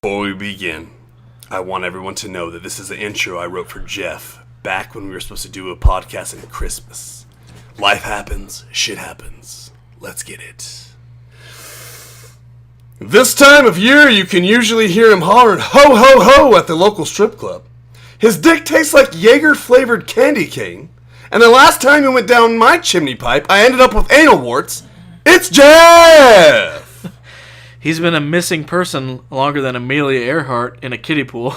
Before we begin, I want everyone to know that this is an intro I wrote for Jeff back when we were supposed to do a podcast in Christmas. Life happens, shit happens. Let's get it. This time of year, you can usually hear him hollering ho ho ho at the local strip club. His dick tastes like Jaeger-flavored candy cane. And the last time he went down my chimney pipe, I ended up with anal warts. It's Jeff! He's been a missing person longer than Amelia Earhart in a kiddie pool.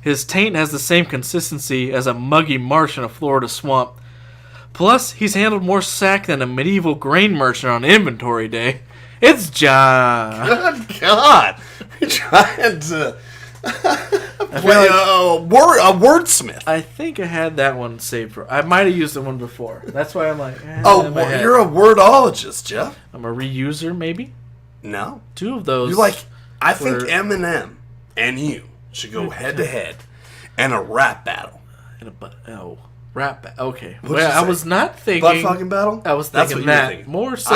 His taint has the same consistency as a muggy marsh in a Florida swamp. Plus, he's handled more sack than a medieval grain merchant on inventory day. It's John. Good God. You're trying to play a wordsmith. I think I had that one saved for... I might have used the one before. That's why I'm like... You're a wordologist, Jeff. I'm a reuser, maybe? No. Two of those... I think Eminem and you should go head-to-head in a rap battle. Rap battle. Okay. I was not thinking... Butt-fucking battle? I was thinking that. More so...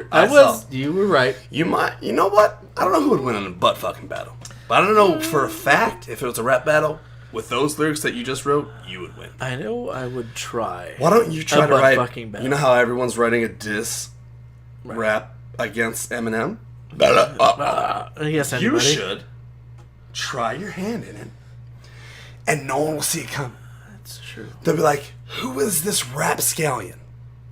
I saw. You were right. You know what? I don't know who would win in a butt-fucking battle. But I don't know for a fact if it was a rap battle with those lyrics that you just wrote, you would win. I know I would try. Why don't you try to write... Battle. You know how everyone's writing a diss rap against Eminem? Yes, you should try your hand in it, and no one will see it coming. That's true. They'll be like, "Who is this rap scallion?"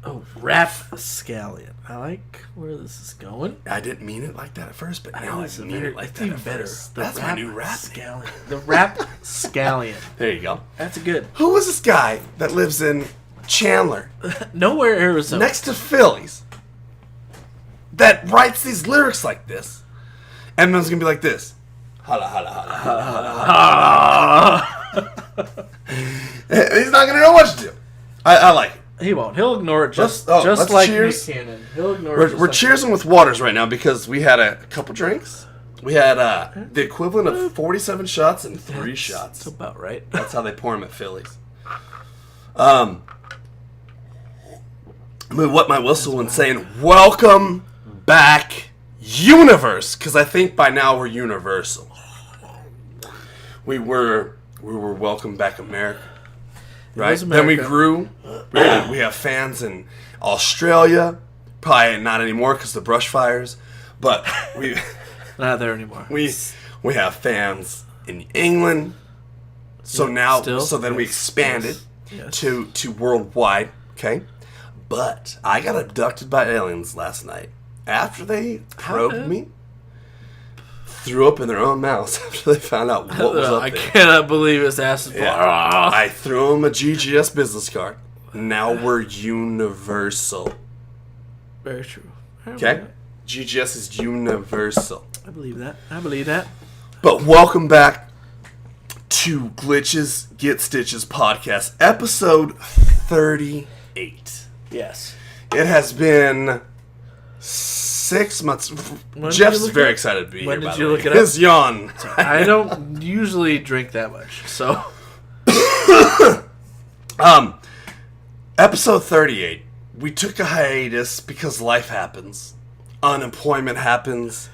Oh, rap scallion. I like where this is going. I didn't mean it like that at first, but now I mean it like that even at better. first. That's my new rap scallion. The rap scallion. There you go. That's good. Who is this guy that lives in Chandler, nowhere Arizona, next to Phillies, that writes these lyrics like this? Eminem's gonna be like this. Holla, holla, holla, holla, holla. He's not gonna know what to do. I like it. He won't. He'll ignore it just let's like cheers. Nick Cannon. He'll ignore it. We're cheersing with waters right now because we had a couple drinks. We had the equivalent of 47 shots and 3 shots. That's about right. That's how they pour them at Phillies. What my whistle when saying welcome back universe, because I think by now we're universal. We were welcome back America, right? Then we grew. We have fans in Australia, probably not anymore because the brush fires, but we not there anymore. We have fans in England, so then we expanded to worldwide. Okay, but I got abducted by aliens last night. After they probed me, threw up in their own mouths after they found out what was up there. I cannot believe his ass is I threw him a GGS business card. Now we're universal. Very true. Okay? GGS is universal. I believe that. But welcome back to Glitches Get Stitches podcast, episode 38. Yes. It has been 6 months. Jeff's very excited to be here, by the way. When did you look it up? His yawn. I don't usually drink that much, so. Episode 38. We took a hiatus because life happens. Unemployment happens.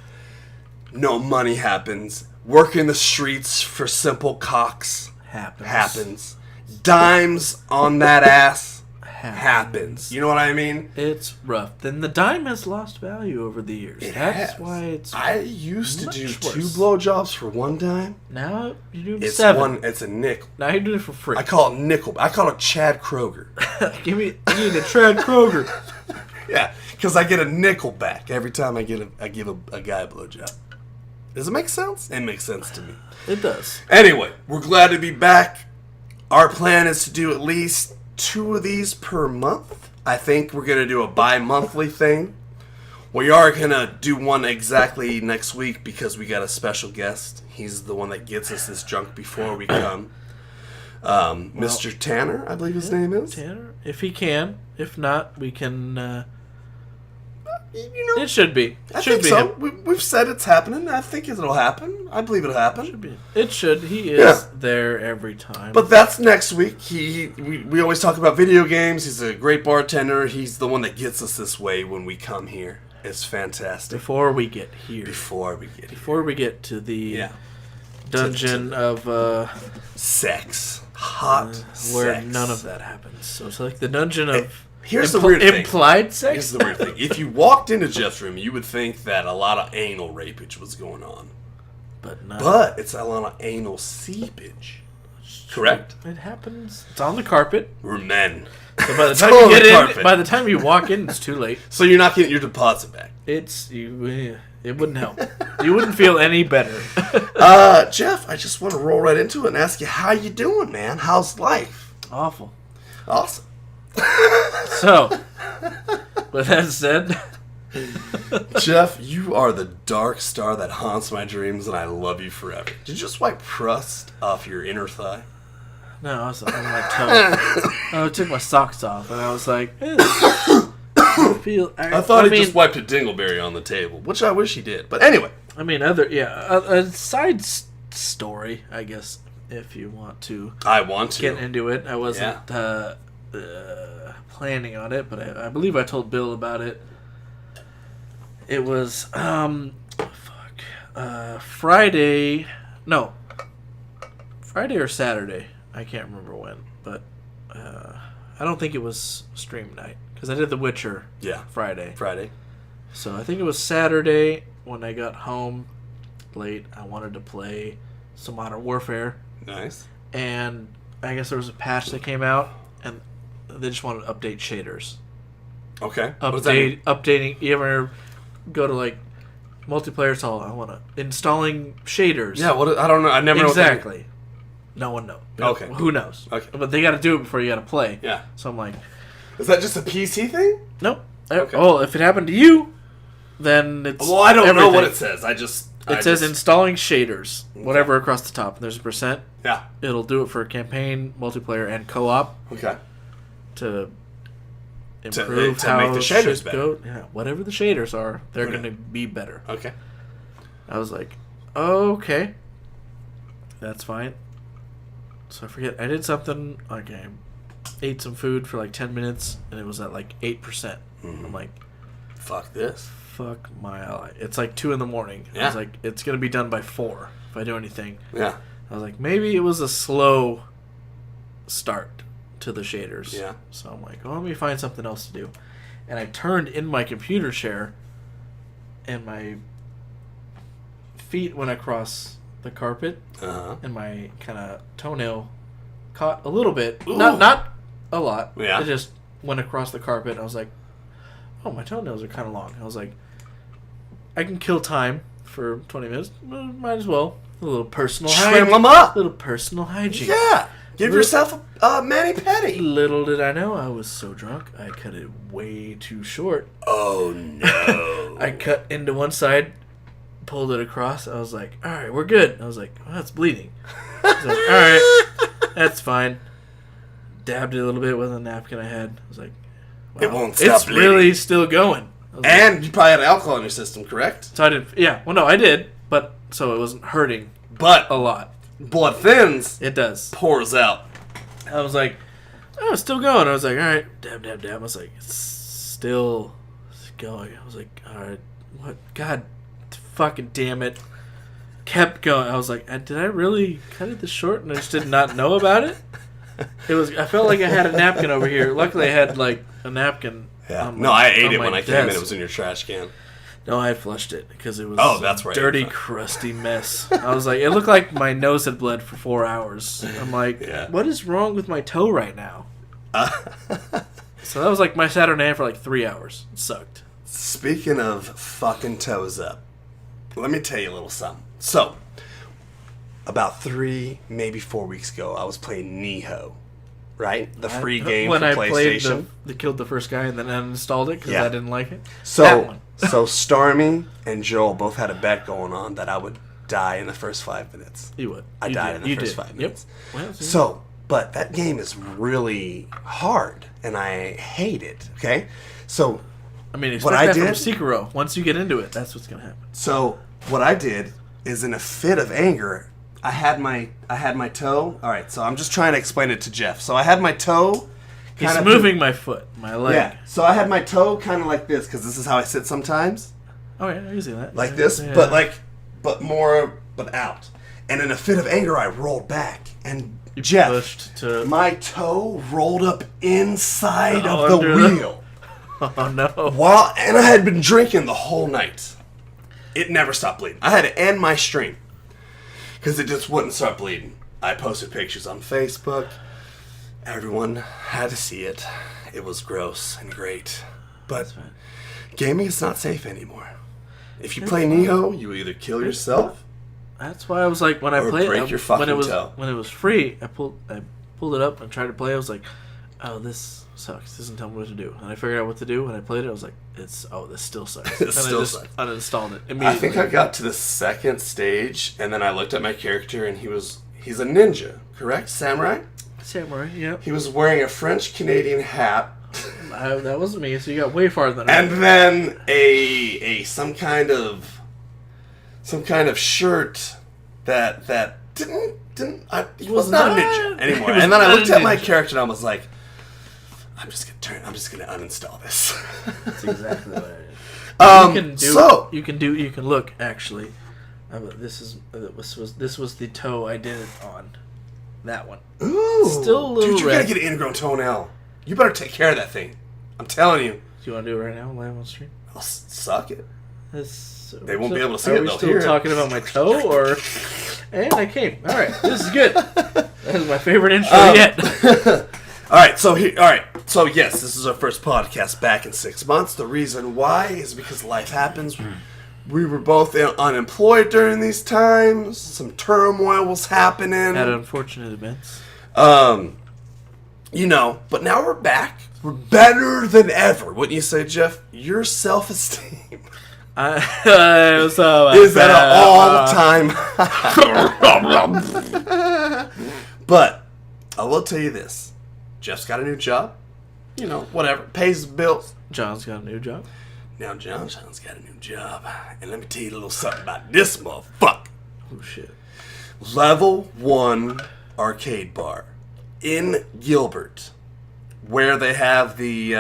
No money happens. Working the streets for simple cocks happens. Dimes on that ass happens. You know what I mean? It's rough. Then the dime has lost value over the years. That's why it's I used to do 2 blowjobs for 1 dime. Now you do it's 7. It's a nickel. Now you do it for free. I call it nickel. I call it Chad Kroger. Give me the Chad Kroger. Yeah, because I get a nickel back every time I give a guy a blowjob. Does it make sense? It makes sense to me. It does. Anyway, we're glad to be back. Our plan is to do at least 2 of these per month. I think we're going to do a bi-monthly thing. We are going to do one exactly next week because we got a special guest. He's the one that gets us this junk before we come. Mr. Tanner, I believe his name is. Tanner, if he can. If not, we can... it should be. I think so. We've said it's happening. I think it'll happen. I believe it'll happen. It should. He is there every time. But that's next week. We always talk about video games. He's a great bartender. He's the one that gets us this way when we come here. It's fantastic. Before we get here. Before we get to the dungeon of sex. Hot where sex. none of that happens. So it's like the dungeon of Here's the weird thing. implied sex. Here's the weird thing. If you walked into Jeff's room, you would think that a lot of anal rapage was going on. But no. But it's a lot of anal seepage. Correct? It happens. It's on the carpet. We're men. So by the It's time on you the get in, carpet. by the time you walk in, it's too late. So you're not getting your deposit back. It wouldn't help. You wouldn't feel any better. Jeff, I just want to roll right into it and ask you, how you doing, man? How's life? Awful. Awesome. So, with that said, Jeff, you are the dark star that haunts my dreams, and I love you forever. Did you just wipe crust off your inner thigh? no, I was on my toe. I took my socks off, and I was like, I thought he just wiped a dingleberry on the table, which I wish he did. But anyway. I mean, a side story, I guess, if you want to. I want to. Get into it. I wasn't planning on it, but I believe I told Bill about it. It was, Friday or Saturday. I can't remember when, but I don't think it was stream night, because I did The Witcher Friday. So I think it was Saturday when I got home late. I wanted to play some Modern Warfare. Nice. And I guess there was a patch that came out, and they just wanted to update shaders. Okay. What does that mean? Updating. You ever go to like multiplayer? It's all I want to installing shaders. Yeah. What? I don't know. I never know. Exactly. No one knows. Okay. Who knows? Okay. But they got to do it before you got to play. Yeah. So I'm like, is that just a PC thing? nope. Okay. Oh, if it happened to you, then it's. Well, I don't know what it everything. says. It says installing shaders, whatever across the top. There's a %. Yeah. It'll do it for campaign, multiplayer, and co-op Okay. to improve to how make the shaders shit better. go. Yeah, whatever the shaders are, they're going to be better. Okay. I was like, okay, that's fine. So I forget. I did something like I ate some food for like 10 minutes, and it was at like 8%. Mm-hmm. I'm like, fuck this. Fuck my ally. It's like 2 in the morning. Yeah. I was like, it's gonna be done by 4 if I do anything. Yeah. I was like, maybe it was a slow start to the shaders. Yeah. So I'm like, well, let me find something else to do. And I turned in my computer chair, and my feet went across the carpet, and my kind of toenail caught a little bit. Ooh. Not a lot. Yeah. It just went across the carpet. I was like, oh, my toenails are kind of long. I was like, I can kill time for 20 minutes. Might as well. A little personal hygiene. Trim them up. A little personal hygiene. Yeah. Give yourself a mani-pedi. Little did I know, I was so drunk, I cut it way too short. Oh, no. I cut into one side, pulled it across. I was like, all right, we're good. I was like, well, that's bleeding. I was like, all right, that's fine. Dabbed it a little bit with a napkin I had. I was like, wow, it won't stop bleeding. Really still going. And like, you probably had alcohol in your system, correct? So I didn't, yeah, well, no, I did, but so it wasn't hurting But a lot. blood thins, It does. pours out. I was like, oh, it's still going. I was like, all right, dab, dab, dab. I was like, it's still going. I was like, all right, what? God fucking damn it. Kept going. I was like, did I really cut it this short and I just did not know about it? I felt like I had a napkin over here. Luckily, I had like a napkin. Yeah. On No, I ate on it my when I came in. desk. It was in your trash can. No, I had flushed it because it was that's right. a dirty, crusty mess. I was like, it looked like my nose had bled for 4 hours. I'm like, what is wrong with my toe right now? So that was like my Saturday night for like 3 hours. It sucked. Speaking of fucking toes up, let me tell you a little something. So, about 3, maybe 4 weeks ago, I was playing Neho, right? The free game when for I PlayStation. played killed the first guy and then uninstalled it because I didn't like it. So, that one. so Stormy and Joel both had a bet going on that I would die in the first 5 minutes. You would. I died in the first 5 minutes. Yep. Well, So, but that game is really hard, and I hate it, okay? So, I mean, what expect I that did, from Sekiro. Once you get into it, that's what's going to happen. So, what I did is in a fit of anger, I had my toe. All right, so I'm just trying to explain it to Jeff. So I had my toe. He's moving my foot, my leg. Yeah. So I had my toe kind of like this because this is how I sit sometimes, Oh yeah, I can see that. like this, but out. And in a fit of anger, I rolled back. And Jeff, my toe rolled up inside of the wheel. Oh, no. And I had been drinking the whole night. It never stopped bleeding. I had to end my stream because it just wouldn't stop bleeding. I posted pictures on Facebook. Everyone had to see it. It was gross and great. But gaming is not safe anymore. If you play Neo, you either kill yourself. That's why I was like, when I played break your fucking toe. When it was free, I pulled it up and tried to play. I was like, oh, this sucks. This doesn't tell me what to do. And I figured out what to do. When I played it, I was like, this still sucks. It still sucks. Uninstalled it immediately. I think I got to the second stage, and then I looked at my character, and he's a ninja, correct? Samurai, yeah. He was wearing a French-Canadian hat. That wasn't me, so you got way farther than and then some kind of shirt that he was not a ninja anymore. And then I looked at my character and I was like, I'm just gonna uninstall this. That's exactly what I did. You can look actually. This was the toe I did it on. That one. Ooh, still a little dude, you red. gotta get an ingrown toenail. You better take care of that thing. I'm telling you. Do you want to do it right now, live on stream? I'll suck it. They won't be able to see it. Are we still talking about my toe, or? And I came. All right, this is good. That is my favorite intro yet. All right, so yes, this is our first podcast back in 6 months. The reason why is because life happens. We were both unemployed during these times. Some turmoil was happening. Had unfortunate events. But now we're back. We're better than ever. Wouldn't you say, Jeff? Your self-esteem is at an all-time But I will tell you this. Jeff's got a new job. Whatever. Pays the bills. John's got a new job. Now John's got a new job. And let me tell you a little something about this motherfucker. Oh, shit. Level 1 arcade bar in Gilbert, where they have the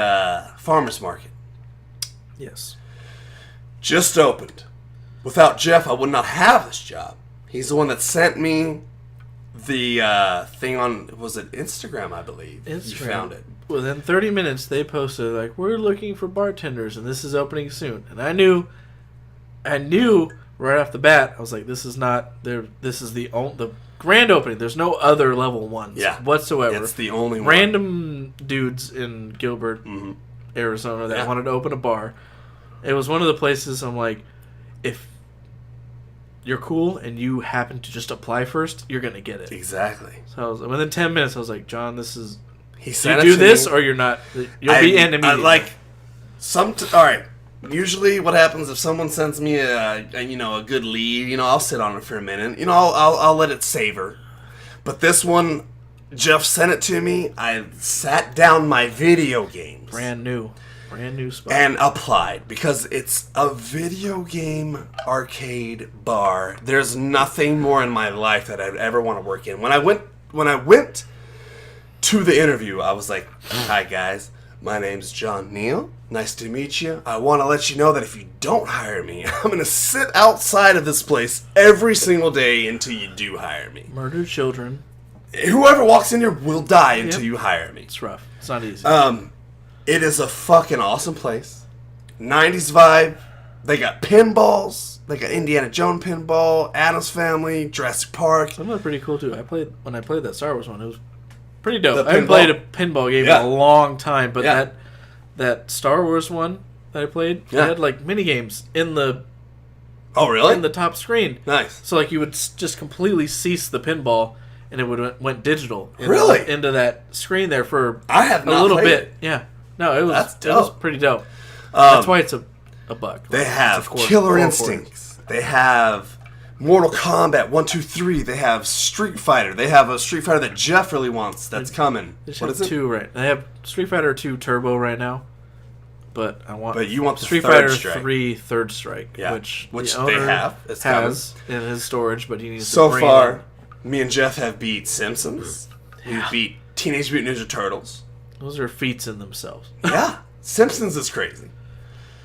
farmer's market. Yes. Just opened. Without Jeff, I would not have this job. He's the one that sent me the thing on, was it Instagram, I believe? Instagram. You found it. Within 30 minutes, they posted, like, we're looking for bartenders, and this is opening soon. And I knew right off the bat, I was like, this is the grand opening. There's no other level ones whatsoever. It's the only one. Random dudes in Gilbert, Arizona, that wanted to open a bar. It was one of the places I'm like, if you're cool and you happen to just apply first, you're going to get it. Exactly. So within 10 minutes, I was like, John, this is... He said you do this or you're not... You'll be in immediately. All right. Usually what happens if someone sends me a good lead, I'll sit on it for a minute. I'll let it savor. But this one, Jeff sent it to me. I sat down my video games. Brand new spot. And applied because it's a video game arcade bar. There's nothing more in my life that I'd ever want to work in. When I went to the interview, I was like, "Hi guys, my name's John Neal. Nice to meet you. I want to let you know that if you don't hire me, I'm going to sit outside of this place every single day until you do hire me. Murder children. Whoever walks in here will die until you hire me." It's rough. It's not easy. It is a fucking awesome place. 90s vibe. They got pinballs. They got Indiana Jones pinball, Addams Family, Jurassic Park. Some of them are pretty cool too. When I played that Star Wars one, it was pretty dope. I haven't played a pinball game in a long time, but that Star Wars one that I played, it had like mini games in the in the top screen. Nice. So like you would just completely cease the pinball, and it went digital. Into that screen there for a little bit. Yeah. No, it was pretty dope. That's why it's a buck. They have Killer Instincts. They have Mortal Kombat 1, 2, 3. They have Street Fighter. They have a Street Fighter that Jeff really wants that's coming. What is it? Two, right? They have Street Fighter 2 Turbo right now. But you want the Street Fighter Fighter 3 Third Strike, which the owner they have has in his storage, but he needs so to bring far. it in. Me and Jeff have beat Simpsons. We beat Teenage Mutant Ninja Turtles. Those are feats in themselves. Yeah, Simpsons is crazy.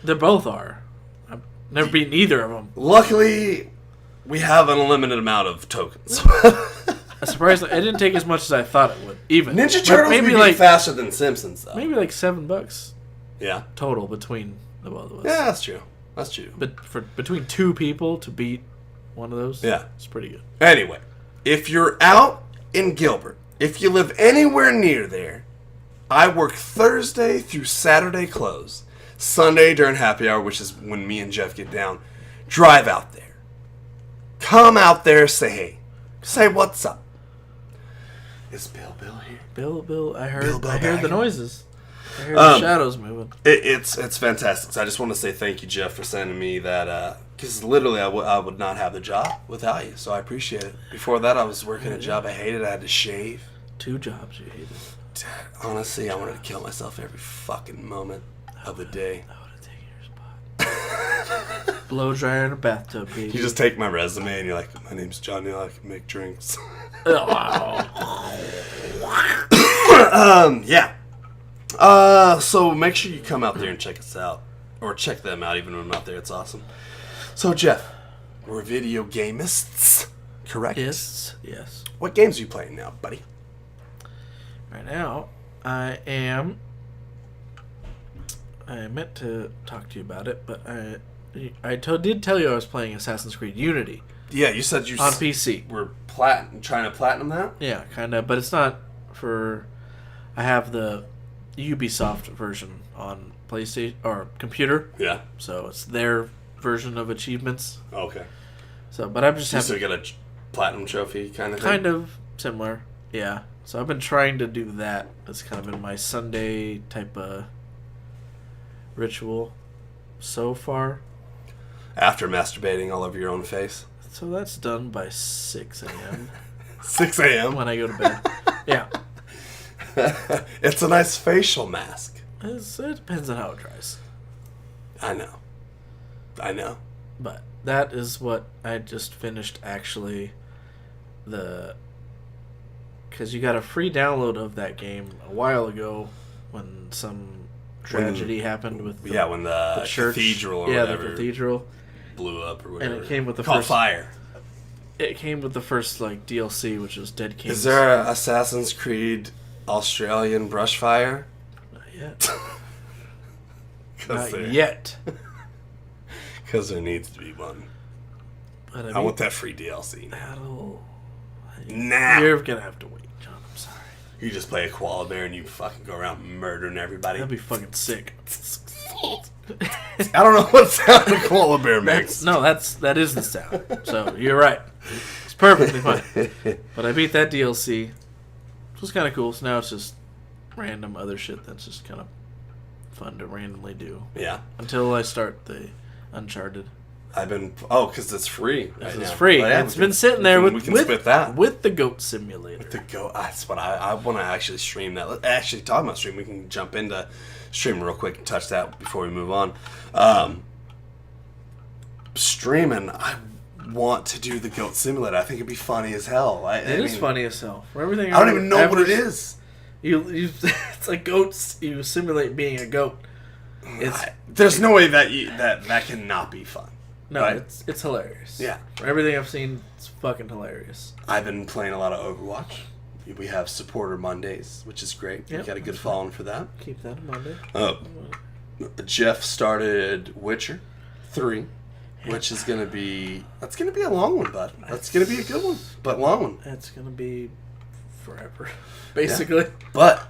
They both are. I've never beaten either of them. Luckily, we have an unlimited amount of tokens. I'm surprised it didn't take as much as I thought it would. Even Ninja Turtles maybe like faster than Simpsons, though. Maybe like $7. Yeah. Total between the both of us. Yeah, that's true. That's true. But between two people to beat one of those, yeah, it's pretty good. Anyway, if you're out in Gilbert, if you live anywhere near there, I work Thursday through Saturday close. Sunday during happy hour, which is when me and Jeff get down. Drive out there. Come out there, say hey. Say what's up. Is Bill here? Bill, I heard Bill I heard the back. noises. I heard the shadows moving. It's fantastic. So I just want to say thank you, Jeff, for sending me that. Because literally, I would not have the job without you. So I appreciate it. Before that, I was working a job I hated. I had to shave. 2 jobs you hated. Honestly, I wanted to kill myself every fucking moment of the day. I would have taken your spot. Blow dryer in a bathtub, baby. You just take my resume and you're like, my name's Johnny. I can make drinks. Yeah. So make sure you come out there and check us out. Or check them out even when I'm out there. It's awesome. So, Jeff, we're video gamists, correct? Yes. What games are you playing now, buddy? Right now, I meant to talk to you about it, but I did tell you I was playing Assassin's Creed Unity. Yeah, you said you on PC. We're trying to platinum that? Yeah, kind of, but it's not for... I have the Ubisoft version on PlayStation or computer. Yeah. So it's their version of achievements. Okay. So, but I'm just having... So you got a platinum trophy kind of thing? Kind of similar, yeah. So I've been trying to do that. That's kind of been my Sunday type of ritual so far. After masturbating all over your own face? So that's done by 6 a.m. 6 a.m.? When I go to bed. Yeah. It's a nice facial mask. It depends on how it dries. I know. But that is what I just finished, actually. Because you got a free download of that game a while ago when some tragedy happened with when the church, cathedral or whatever the cathedral blew up or whatever. And it came with the Caught first fire. It came with the first DLC, which was Dead Kings. Is there a Assassin's Creed Australian brush fire? Not yet. Not yet. Because there needs to be one. But I want that free DLC. Nah. You're gonna have to wait, John. I'm sorry. You just play a koala bear and you fucking go around murdering everybody. That'd be fucking sick. I don't know what sound the koala bear makes. That is the sound. So you're right. It's perfectly fine. But I beat that DLC. It was kind of cool. So now it's just random other shit that's just kind of fun to randomly do. Yeah. Until I start the Uncharted. Because it's free. It's free. Yeah, it's been sitting there with the goat simulator. With the goat. That's what I want to actually stream that. Actually, talking about stream, we can jump into streaming real quick and touch that before we move on. Streaming, I want to do the goat simulator. I think it'd be funny as hell. It is funny as hell. For everything I don't even know what it is. It's like goats. You simulate being a goat. There's no way that cannot be fun. No, right? It's hilarious. Yeah. For everything I've seen, it's fucking hilarious. I've been playing a lot of Overwatch. We have Supporter Mondays, which is great. Yep, we got a good following for that. Keep that in Monday. Jeff started Witcher 3, which is going to be... That's going to be a long one, bud. That's going to be a good one, but long one. That's going to be forever, basically. Yeah. But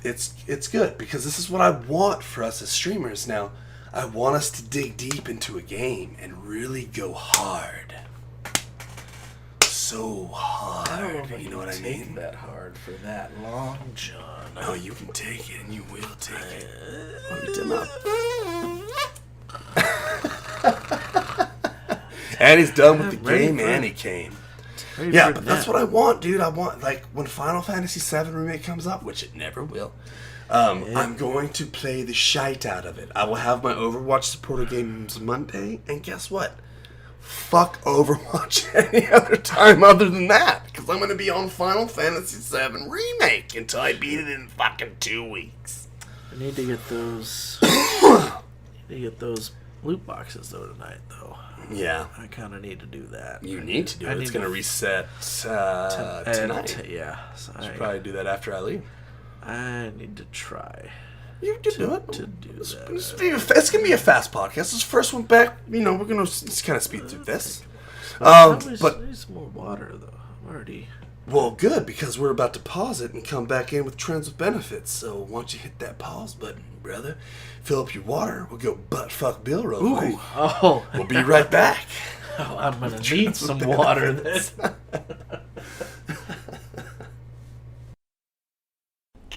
it's good, because this is what I want for us as streamers now. I want us to dig deep into a game and really go hard. So hard. I don't know if you know what I mean? That hard for that long, John. No, you can take it, and you will take it. And he's done with the game, and he came. Yeah, but that's what I want, dude. I want, like, when Final Fantasy VII Remake comes up, which it never will, I'm going to play the shite out of it. I will have my Overwatch supporter games Monday, and guess what? Fuck Overwatch any other time other than that, because I'm going to be on Final Fantasy VII Remake until I beat it in fucking 2 weeks. I need to get those loot boxes though tonight, though. Yeah. I kind of need to do that. You need to do it. It's going to reset tonight. Yeah. So I should probably do that after I leave. I need to try. You can do it. To do that. It's going to be a fast podcast. This is the first one back. We're going to kind of speed through this. But I need some more water, though. I'm already... Well, good, because we're about to pause it and come back in with trends with benefits. So why don't you hit that pause button, brother? Fill up your water. We'll go butt fuck Bill real quick. Oh. We'll be right back. Oh, I'm going to need some water then.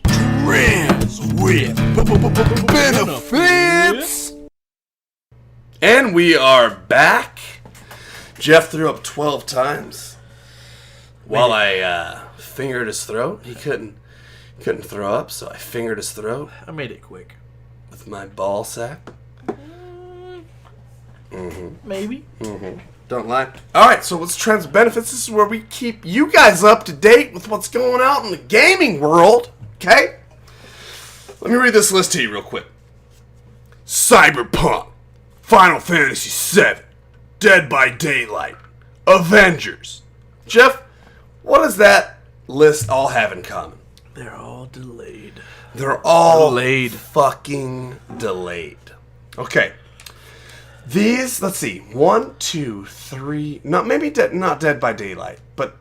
Trends with benefits. And we are back. Jeff threw up 12 times. While I fingered his throat, he couldn't throw up, so I fingered his throat. I made it quick. With my ball sack. Maybe. Don't lie. Alright, so what's Trends with Benefits? This is where we keep you guys up to date with what's going on in the gaming world. Okay? Let me read this list to you real quick. Cyberpunk, Final Fantasy VII, Dead by Daylight, Avengers. Jeff, what does that list all have in common? They're all delayed. They're all delayed. Fucking delayed. Okay. These, let's see. 1, 2, 3. Not Dead by Daylight, but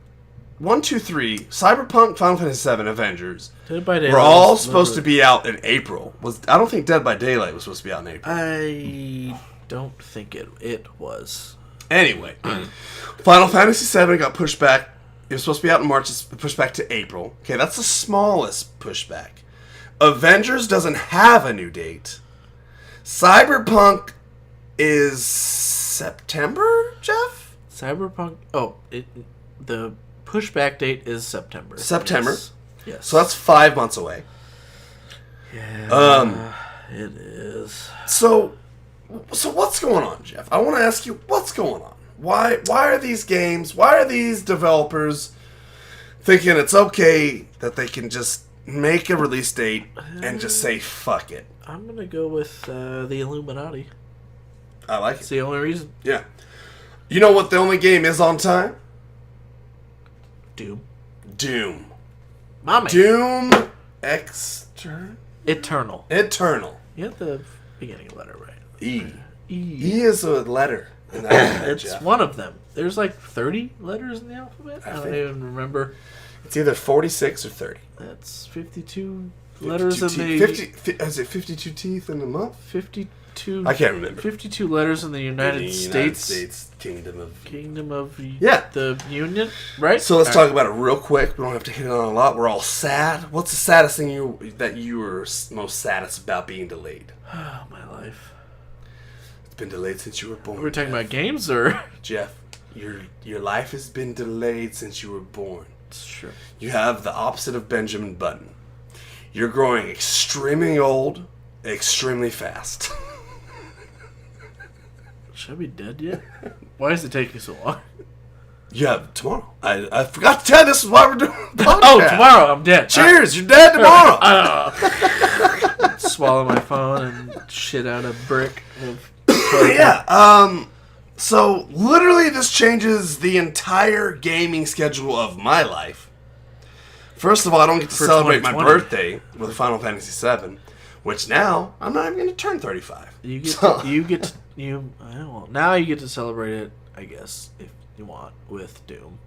1, 2, 3. Cyberpunk, Final Fantasy VII, Avengers. Dead by Daylight. We're all supposed to be out in April. I don't think Dead by Daylight was supposed to be out in April. I don't think it was. Anyway, Final Fantasy VII got pushed back. It was supposed to be out in March. It's pushed back to April. Okay, that's the smallest pushback. Avengers doesn't have a new date. Cyberpunk is September, Jeff? Cyberpunk... Oh, the pushback date is September. September. Yes. So that's 5 months away. Yeah, it is. So what's going on, Jeff? I want to ask you, what's going on? Why are these developers thinking it's okay that they can just make a release date and just say fuck it? I'm going to go with the Illuminati. I like It's it. the only reason. Yeah. You know what the only game is on time? Doom. My man. Doom Eternal. You have the beginning letter right. E is a letter. It's one of them. There's like 30 letters in the alphabet. I don't even remember. It's either 46 or 30. That's 52 letters in the... Is it 52 teeth in a month? 52... I can't remember. 52 letters in the United States. Kingdom of the Union, right? So let's talk about it real quick. We don't have to hit it on a lot. We're all sad. What's the saddest thing that you were most saddest about being delayed? Oh, my life. It's been delayed since you were born. We're talking about games, or... Jeff, your life has been delayed since you were born. It's true. You have the opposite of Benjamin Button. You're growing extremely old, extremely fast. Should I be dead yet? Why is it taking so long? Yeah, tomorrow. I forgot to tell you, this is why we're doing the podcast. Oh, tomorrow I'm dead. Cheers, you're dead tomorrow. Swallow my phone and shit out a brick of... Yeah, so literally this changes the entire gaming schedule of my life. First of all, I don't get to celebrate my birthday with Final Fantasy VII, which now I'm not even going to turn 35. Now you get to celebrate it, I guess, if you want, with Doom.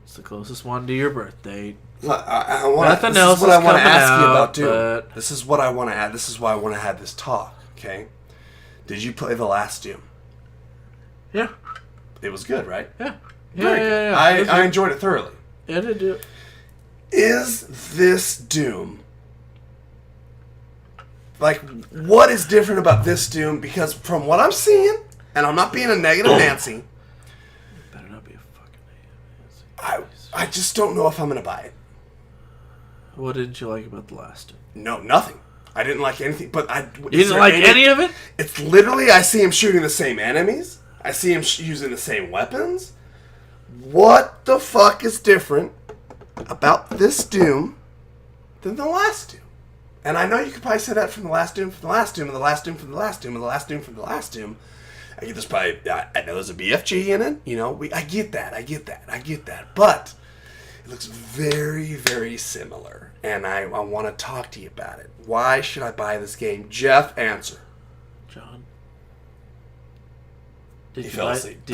It's the closest one to your birthday. Nothing else is what I want to ask you about Doom. This is what I want to add. This is why I want to have this talk. Okay. Did you play the last Doom? Yeah. It was good, right? Yeah. Very good. I enjoyed it thoroughly. Yeah, I did do it. Is this Doom... Like, what is different about this Doom? Because from what I'm seeing, and I'm not being a negative Nancy... Better not be a fucking negative Nancy. I just don't know if I'm going to buy it. What didn't you like about the last Doom? No, nothing. I didn't like anything, but You didn't like any of it? It's literally, I see him shooting the same enemies. I see him using the same weapons. What the fuck is different about this Doom than the last Doom? And I know you could probably say that from the last Doom, from the last Doom, and the last Doom, from the last Doom, and the last Doom, from the last Doom. I know there's a BFG in it. You know, I get that. But it looks very, very similar, and I want to talk to you about it. Why should I buy this game? Jeff, answer. John, He fell asleep.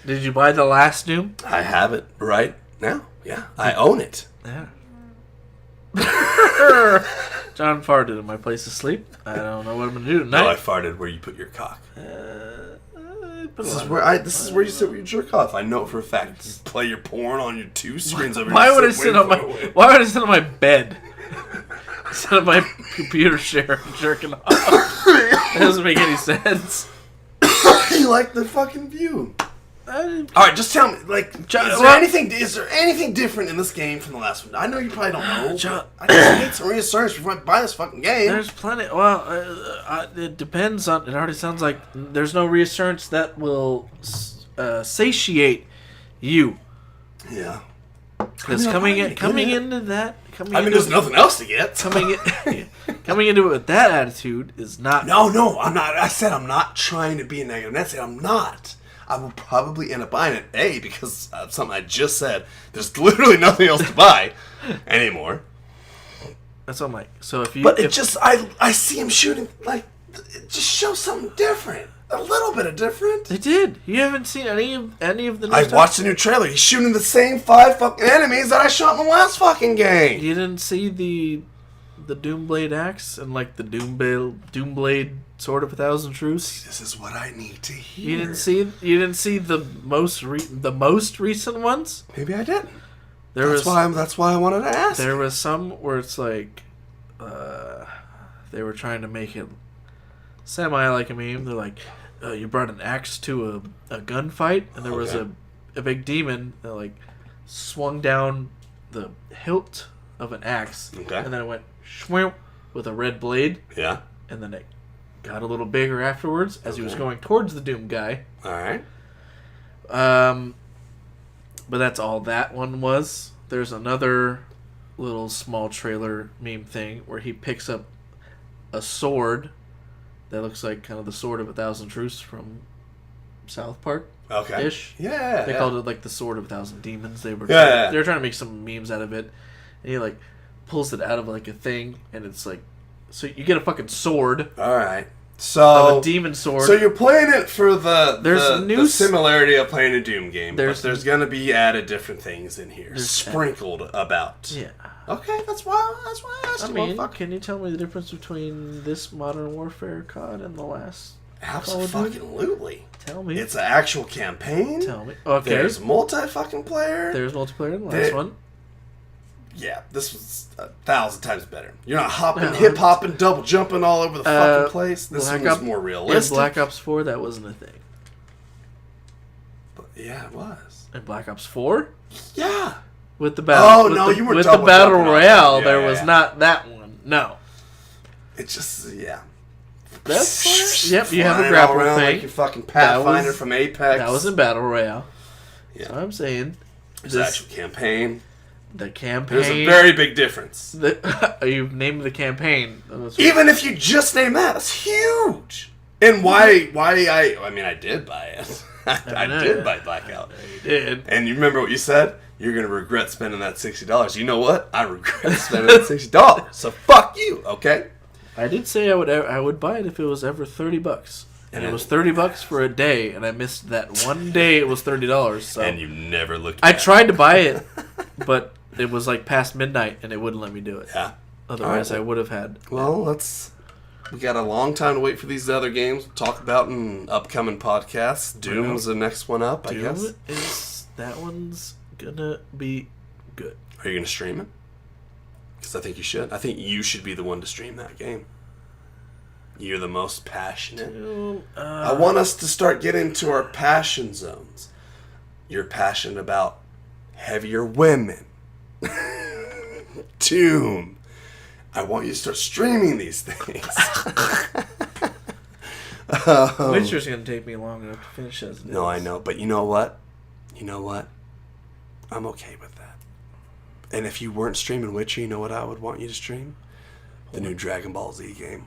Did you buy the last Doom? I have it right now. Yeah, I own it. Yeah. John farted in my place of sleep. I don't know what I'm gonna do tonight. No, I farted where you put your cock. This is where you sit with your jerk off. I know for a fact. Just play your porn on your two screens over. Why would I sit on my bed instead of my computer chair jerking off? That doesn't make any sense. You like the fucking view. All right, just tell me, like, is there anything different in this game from the last one? I know you probably don't know. John, I just need some reassurance before I buy this fucking game. There's plenty. Well, it depends on. It already sounds like there's no reassurance that will satiate you. Yeah. Because coming into that. There's nothing else to get. Coming into it with that attitude is not. No, I'm not. I said I'm not trying to be a negative. That's it. I'm not. I will probably end up buying it, A, because of something I just said. There's literally nothing else to buy anymore. That's what I'm like. So if you... But I see him shooting, like, it just shows something different. A little bit of different. They did. You haven't seen any of the new I stuff? watched the new trailer. He's shooting the same 5 fucking enemies that I shot in the last fucking game. You didn't see the Doomblade axe and, like, the Doomblade Sword of a Thousand Truths? This is what I need to hear. You didn't see the most recent ones? Maybe I didn't. That's why I wanted to ask. There was some where it's like they were trying to make it semi like a meme. They're like, you brought an axe to a gunfight, and there was a big demon that like swung down the hilt of an axe, and then it went shwimp with a red blade. Yeah. And then it got a little bigger afterwards as he was going towards the Doom guy. All right. But that's all that one was. There's another little small trailer meme thing where he picks up a sword that looks like kind of the Sword of a Thousand Truths from South Park. Okay. Ish. Yeah. They called it like the Sword of a Thousand Demons. They were they were trying to make some memes out of it. And he like pulls it out of like a thing, and it's like, so you get a fucking sword. All right. So a demon sword. So you're playing it for the similarity of playing a Doom game, but there's gonna be added different things in here, sprinkled about. Yeah. Okay, that's why I asked you. I mean, can you tell me the difference between this Modern Warfare COD and the last? Absolutely. Tell me. It's an actual campaign. Tell me. Okay. There's multi-player. There's multiplayer in the last one. Yeah, this was 1,000 times better. You're not hip hopping, double jumping all over the fucking place. This one was more realistic. In Black Ops 4, that wasn't a thing. But yeah, it was. In Black Ops 4? Yeah. With the battle. You were with the battle royale. There was not that one. No. It's just That's fine. Yep, you have a grapple thing. Like your fucking Pathfinder from Apex. That was in battle royale. Yeah. So I'm saying there's actual campaign. The campaign. There's a very big difference. You've named the campaign. Even if you just name that, it's huge. And why I did buy it. I did buy Blackout. You did. And you remember what you said? You're going to regret spending that $60. You know what? I regret spending that $60. So fuck you, okay? I did say I would buy it if it was ever $30. And it was $30 for a day, and I missed that one day it was $30. So. And you never looked I tried to buy it, but it was like past midnight, and it wouldn't let me do it. Yeah. Otherwise, I would have had. Well, we got a long time to wait for these other games. We'll talk about in upcoming podcasts. Doom's the next one up, I guess. That one's gonna be good. Are you gonna stream it? Because I think you should. I think you should be the one to stream that game. You're the most passionate. I want us to start getting into our passion zones. You're passionate about heavier women. Doom. I want you to start streaming these things. Witcher's going to take me long enough to finish as it is. No, I know. But you know what? I'm okay with that. And if you weren't streaming Witcher, you know what I would want you to stream? The new Dragon Ball Z game.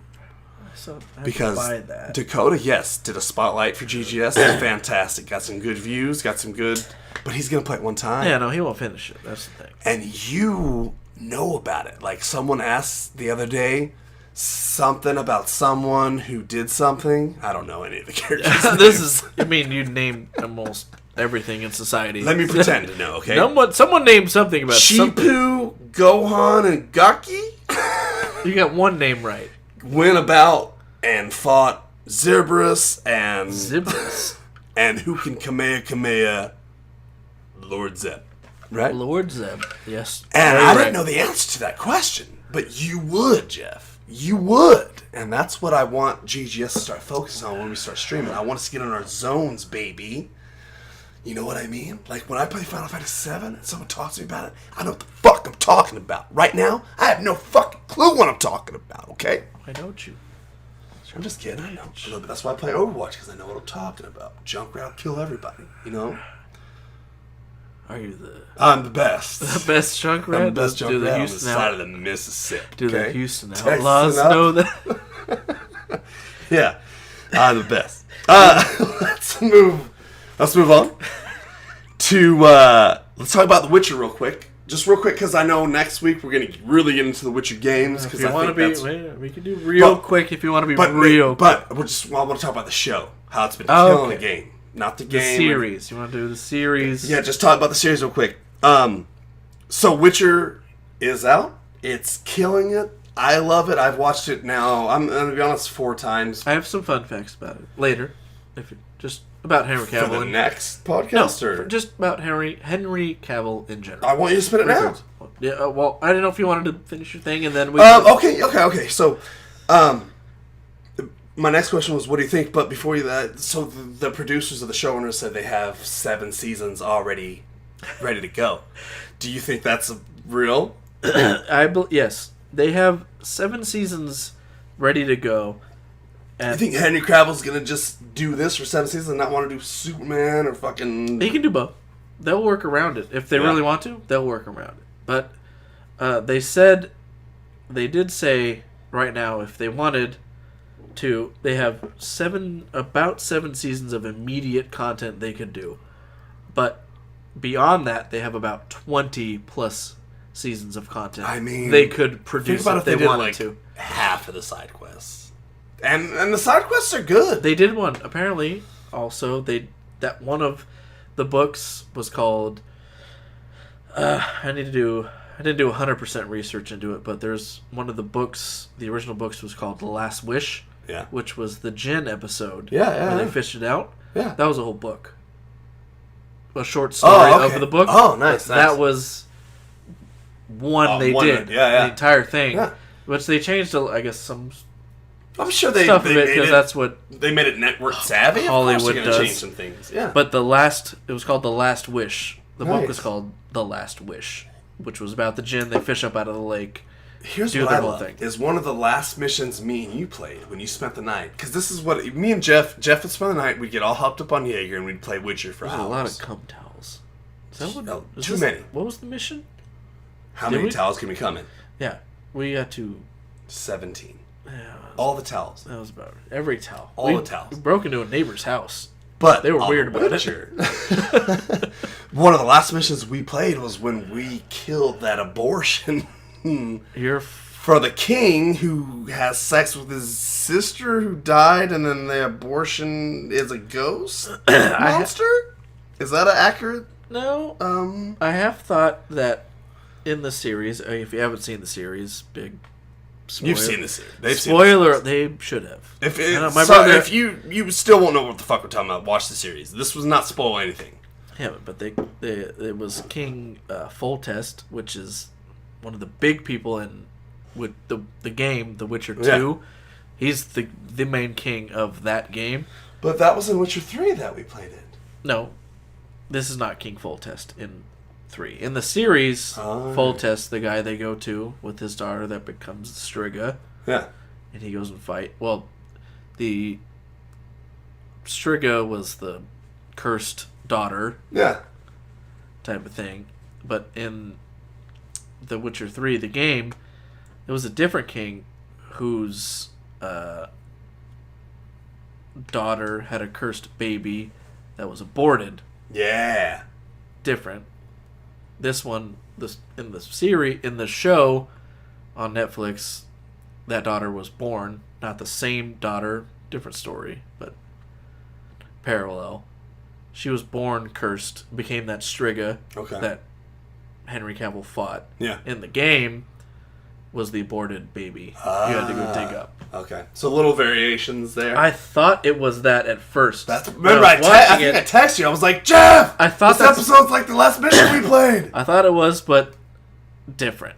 So I have Because to buy that. Dakota, yes, did a spotlight for GGS. It's fantastic. Got some good views. Got some good. But he's gonna play it one time. Yeah, no, he won't finish it. That's the thing. And you know about it. Like someone asked the other day something about someone who did something. I don't know any of the characters. This is. I mean, you named almost everything in society. Let me pretend to know, okay? Someone named something about something. Chipu, Gohan, and Gaki You got one name right. went about and fought Zerberus and Zibris. and who can Kamehameha Lord Zeb, right? Lord Zeb. Yes. And Very I right. didn't know the answer to that question, but you would, Jeff. You would. And that's what I want GGS to start focusing on when we start streaming. I want us to get in our zones, baby. You know what I mean? Like when I play Final Fantasy VII and someone talks to me about it, I know what the fuck I'm talking about. Right now, I have no fucking clue what I'm talking about, okay? I know you. I'm just kidding, I know. But that's why I play Overwatch, because I know what I'm talking about. Jump around, kill everybody, you know? Are you the I'm the best. best junk rat? I'm the best Do jump the around on the Houston side of the Mississippi. Do the okay? Houston Texas Outlaws up. know that? Yeah, I'm the best. Let's move on to let's talk about The Witcher real quick. Just real quick, because I know next week we're gonna really get into the Witcher games. If Because you I want to think be, that's. we can do real quick if you want to be real. But I want to talk about the show, how it's been Oh, killing okay. the game, not the The game. series. You want to do the series? Yeah, just talk about the series real quick. So Witcher is out. It's killing it. I love it. I've watched it now. I'm gonna be honest, 4 times. I have some fun facts about it later. If it, just about Henry For Cavill. the next podcast, no, or just about Henry Cavill in general. I want you to spin it now. Yeah. Well, I didn't know if you wanted to finish your thing and then we. Okay. So, my next question was, what do you think? But before you that, so the producers of the showrunners said they have 7 seasons already ready to go. Do you think that's real? Yes, they have 7 seasons ready to go. You And think Henry Cavill's gonna just do this for 7 seasons and not want to do Superman or fucking? he can do both. They'll work around it if they really want to. They'll work around it. But they did say right now if they wanted to, they have about 7 seasons of immediate content they could do. But beyond that, they have about 20 plus seasons of content. I mean, they could Think produce about if if they did wanted like to. half of the side quests, and the side quests are good. They did one apparently. Also, that one of the books was called. I didn't do 100% research into it, but there's one of the books. The original books was called The Last Wish. Yeah. Which was the Jin episode. Yeah. Where they fished it out. Yeah. That was a whole book. A short story of the book. Oh, nice. That was one they did. Yeah. The entire thing. Yeah. Which they changed, I guess, some I'm sure they stuff of they it made because it. that's what. They made it network savvy. Hollywood of course they're does. gonna change some things. Yeah. But it was called The Last Wish. The book was Nice. called The Last Wish, which was about the Jin. They fish up out of the lake. Here's do what their I whole love thing. is one of the last missions me and you played when you spent the night. Because this is what me and Jeff would spend the night. We'd get all hopped up on Jaeger and we'd play Witcher for There's hours. a lot of cum towels. Is that what? No, is too this- many. What was the mission? How Did many we? towels can we come in? Yeah, we had to. 17. Yeah, All the towels. that was about it. Every towel. All the towels. We broke into a neighbor's house. But They were on weird The about it. Witcher, one of the last missions we played was when we killed that abortion You're for the king who has sex with his sister who died, and then the abortion is a ghost monster. Is that an accurate? no. I have thought that in the series, if you haven't seen the series, big. Spoiler. You've seen the series. They've Spoiler, they should have. If I know, it, my so brother- if you still won't know what the fuck we're talking about, watch the series. This was not spoil anything. Yeah, but it was King Foltest, which is one of the big people in with the game, The Witcher 2. Yeah. He's the main king of that game. But that was in Witcher 3 that we played it. No, this is not King Foltest in 3. In the series, Foltest, the guy they go to with his daughter that becomes Striga, Yeah. and he goes and fight. Well, the Striga was the cursed daughter Yeah. type of thing. But in The Witcher 3, the game, there was a different king whose daughter had a cursed baby that was aborted. Yeah. Different. This one, in the show on Netflix, that daughter was born. Not the same daughter, different story, but parallel. She was born cursed, became that Striga that Henry Cavill fought. Yeah. In the game, was the aborted baby. You had to go dig up. Okay. So little variations there. I thought it was that at first. Remember, I think I texted you. I was like, Jeff! I thought this episode's like the last mission we played! I thought it was, but different.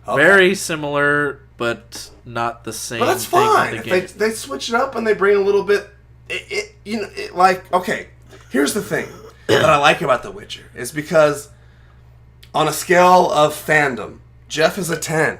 Okay. Very similar, but not the same. But that's fine. If they switch it up and they bring a little bit... okay, here's the thing that I like about The Witcher. Is because on a scale of fandom, Jeff is a 10.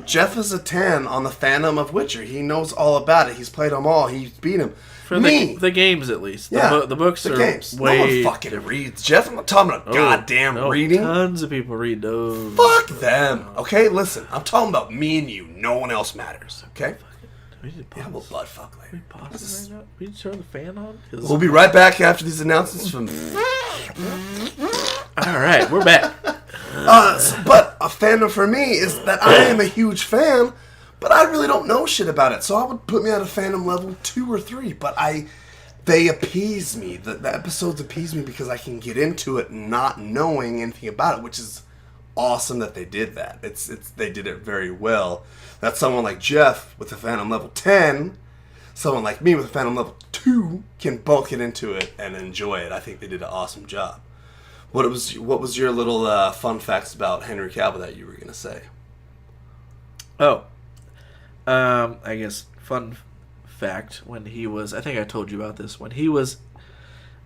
Jeff is a 10 on the fandom of Witcher. He knows all about it. He's played them all. He's beat them. For the games, at least. Yeah, the books are games. way No one fucking different. reads. Jeff, I'm not talking about goddamn reading. Tons of people read those. Fuck them. Okay, listen. I'm talking about me and you. No one else matters. Okay? We need to pause. Yeah, we'll butt fuck later. We pause it right now? We need to turn the fan on? We'll be right back after these announcements from... Alright, we're back. But a fandom for me is that I am a huge fan, but I really don't know shit about it. So I would put me at a fandom level 2 or 3. But they appease me. The episodes appease me because I can get into it not knowing anything about it, which is awesome that they did that. They did it very well. That someone like Jeff with a fandom level 10, someone like me with a fandom level 2 can both get into it and enjoy it. I think they did an awesome job. What was your little fun facts about Henry Cavill that you were gonna say? Oh, I guess fun fact, when he was, I think I told you about this, when he was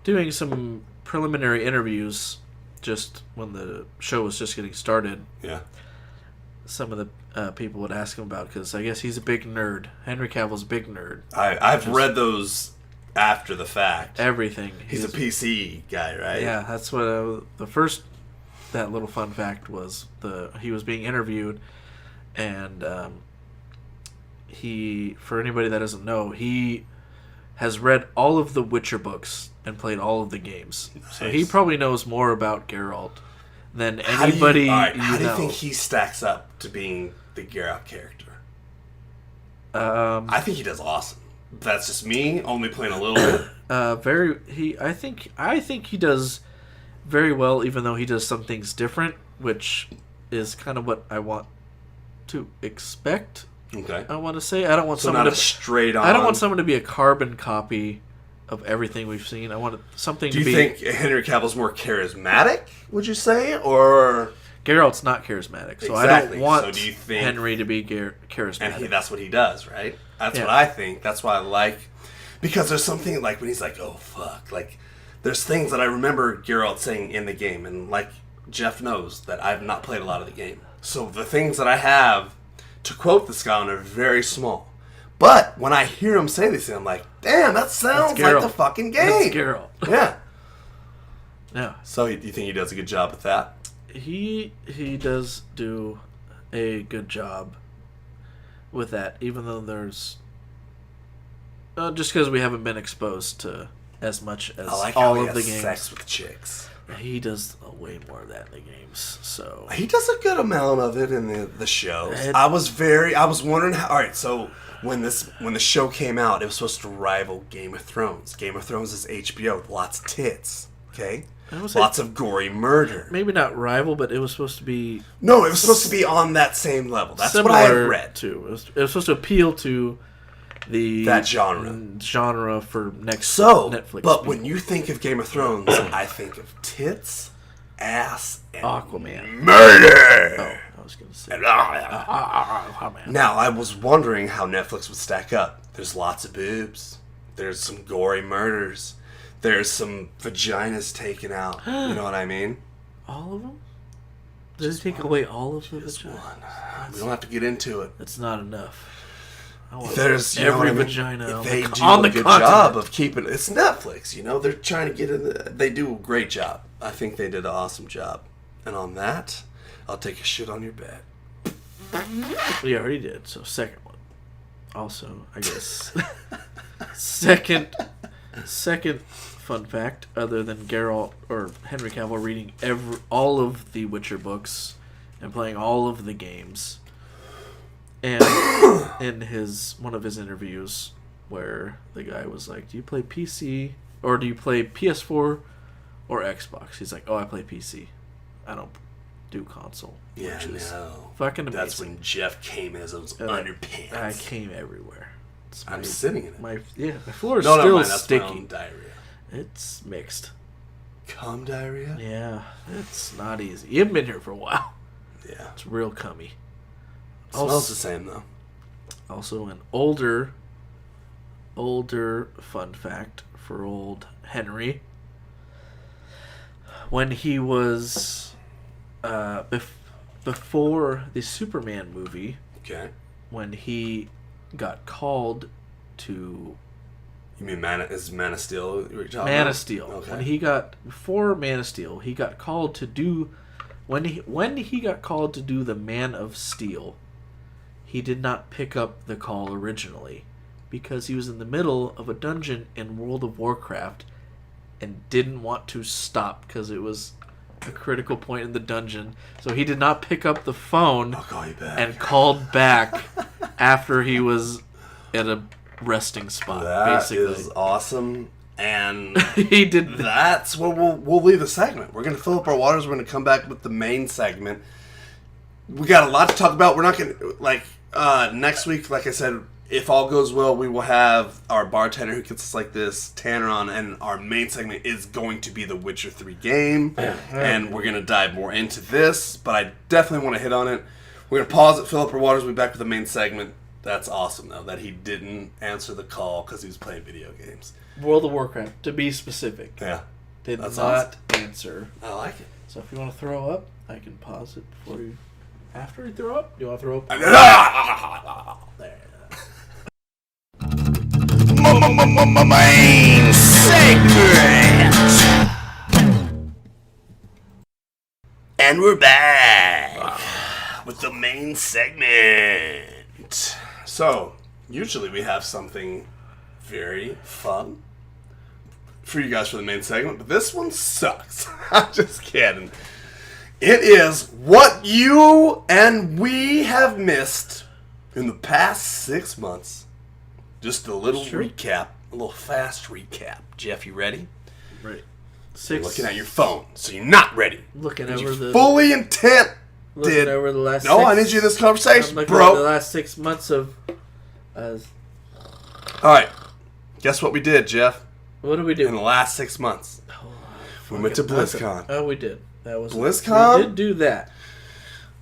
doing some preliminary interviews, just when the show was just getting started. Yeah. Some of the people would ask him about, because I guess he's a big nerd. Henry Cavill's a big nerd. I've read those after the fact. Everything. He's a PC guy, right? Yeah, that's what the first, that little fun fact was. He was being interviewed, and for anybody that doesn't know, he has read all of the Witcher books and played all of the games. Nice. So he probably knows more about Geralt than anybody. How do you think he stacks up to being the Geralt character? I think he does awesome. That's just me, only playing a little bit. I think he does very well, even though he does some things different, which is kind of what I want to expect. Okay. I want to say I don't want someone to straight on. I don't want someone to be a carbon copy of everything we've seen. I want something to be. Do you think Henry Cavill's more charismatic? Would you say, or Geralt's not charismatic, so exactly. I don't want do you think Henry to be charismatic. And that's what he does, right? That's what I think. That's why I like, because there's something like when he's like, "Oh fuck," like there's things that I remember Geralt saying in the game, and like Jeff knows that I've not played a lot of the game, so the things that I have to quote this guy on are very small. But when I hear him say these things, I'm like, damn, that sounds like the fucking game. That's Geralt. Yeah. Yeah. So you think he does a good job with that? He does do a good job with that, even though there's just because we haven't been exposed to as much as all of the games. Sex with chicks. He does way more of that in the games. So he does a good amount of it in the shows. I was wondering how. All right, so when the show came out, it was supposed to rival Game of Thrones. Game of Thrones is HBO with lots of tits. Okay. Lots of gory murder. Maybe not rival, but it was supposed to be. No, it was supposed to be on that same level. That's what I read. Too. It was supposed to appeal to that genre for Netflix. But when you think of Game of Thrones, I think of tits, ass, and Aquaman, murder. Oh, I was gonna say. Now I was wondering how Netflix would stack up. There's lots of boobs. There's some gory murders. There's some vaginas taken out. You know what I mean? All of them? Did it take away all of the vaginas? One. We don't have to get into it. It's not enough. There's every vagina they do on the a good continent. job of keeping it's Netflix. They're trying to get in. They do a great job. I think they did an awesome job. And on that, I'll take a shit on your bed. We already did. So second one. Also, I guess. Second fun fact, other than Geralt or Henry Cavill reading all of the Witcher books and playing all of the games, and in one of his interviews where the guy was like, "Do you play PC or do you play PS4 or Xbox?" He's like, "Oh, I play PC. I don't do console." Yeah, which is no. fucking amazing. That's when Jeff came in his underpants. I came everywhere. I'm sitting in it. My floor is No, still mine, that's sticky. my own diarrhea. It's mixed. Cum diarrhea? Yeah, it's not easy. You haven't been here for a while. Yeah. It's real cummy. Smells the same, though. Also, an older fun fact for old Henry. When he was before the Superman movie, Okay. when he got called to You mean Man of Steel? You were talking Man about? of Steel. Okay. When he got before Man of Steel, he got called to do when he got called to do the Man of Steel. He did not pick up the call originally because he was in the middle of a dungeon in World of Warcraft and didn't want to stop because it was a critical point in the dungeon. So he did not pick up the phone I'll call you back. and called back after he was at a resting spot. That basically, is awesome. And he did. that's where we'll leave the segment. We're going to fill up our waters. We're going to come back with the main segment. We got a lot to talk about. We're not going to, next week, like I said, if all goes well, we will have our bartender who gets us like this, Tanner, on, and our main segment is going to be the Witcher 3 game. And we're going to dive more into this, but I definitely want to hit on it. We're going to pause it, fill up our waters, we'll be back with the main segment. That's awesome, though, that he didn't answer the call because he was playing video games. World of Warcraft, to be specific. Yeah. Did That's not answer. I like it. So if you want to throw up, I can pause it before you. After you throw up? Do you want to throw up? There. Main segment. And we're back with the main segment. So, usually we have something very fun for you guys for the main segment, but this one sucks. I'm just kidding. It is what you and we have missed in the past 6 months. Just a little recap, a little fast recap. Jeff, you ready? Right. You're looking at your phone, so you're not ready. Looking over the. Fully intent. Looking over the last. No, I need you in this conversation, I'm looking bro. over the last 6 months of. All right. Guess what we did, Jeff? What did we do? In the last 6 months, we went to BlizzCon. Oh, we did. That was BlizzCon? We did do that.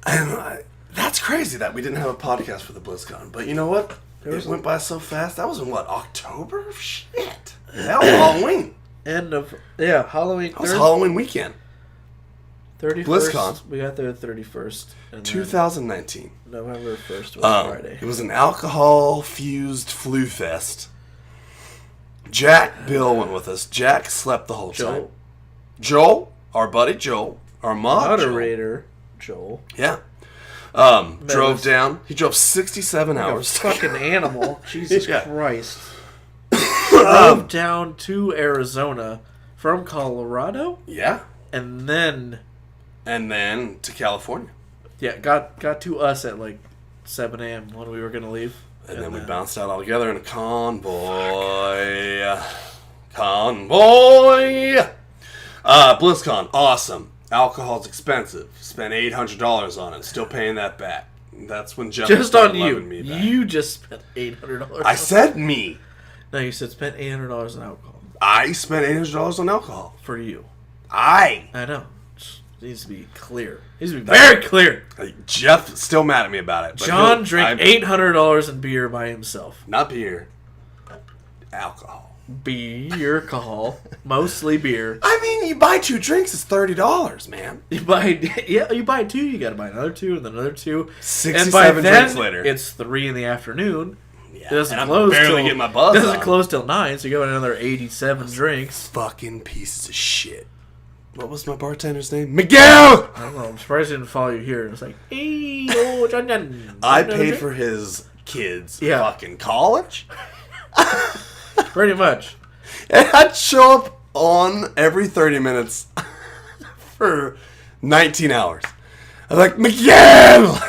And that's crazy that we didn't have a podcast for the BlizzCon. But you know what? It went by so fast. That was in what, October? Shit. That was Halloween. Halloween. That was Halloween weekend. 31st. BlizzCon. We got there 31st. And 2019. November 1st was Friday. It was an alcohol-fused flu fest. Jack Bill went with us. Jack slept the whole time. Joel, our buddy Joel, our moderator, Joel. Yeah. Drove down. He drove 67 hours. Fucking animal. Jesus Christ. Drove down to Arizona from Colorado. Yeah. And then to California. Yeah, got to us at like 7 a.m. when we were going to leave. And then we bounced out all together in a convoy. BlizzCon, awesome. Alcohol's expensive. Spent $800 on it. Still paying that back. That's when Jeff just on you. Me back. You just spent $800. I said me. No, you said spent $800 on alcohol. I spent $800 on alcohol. For you. I know. It needs to be clear. It needs to be very clear. Jeff's still mad at me about it. But John drank $800 in beer by himself. Not beer. Alcohol. Beer, alcohol. Mostly beer. I mean, you buy 2 drinks, it's $30, man. You buy 2, you gotta buy another 2, and then another 2. 67 drinks later. It's 3 in the afternoon. Yeah, it doesn't and close I'm barely getting my buzz It doesn't on. close till 9, so you got another 87 drinks. Fucking pieces of shit. What was my bartender's name? Miguel! I don't know. I'm surprised he didn't follow you here. It's like, hey, oh, John. I paid for his kids' fucking college. Pretty much. And I'd show up on every 30 minutes for 19 hours. I was like, Miguel!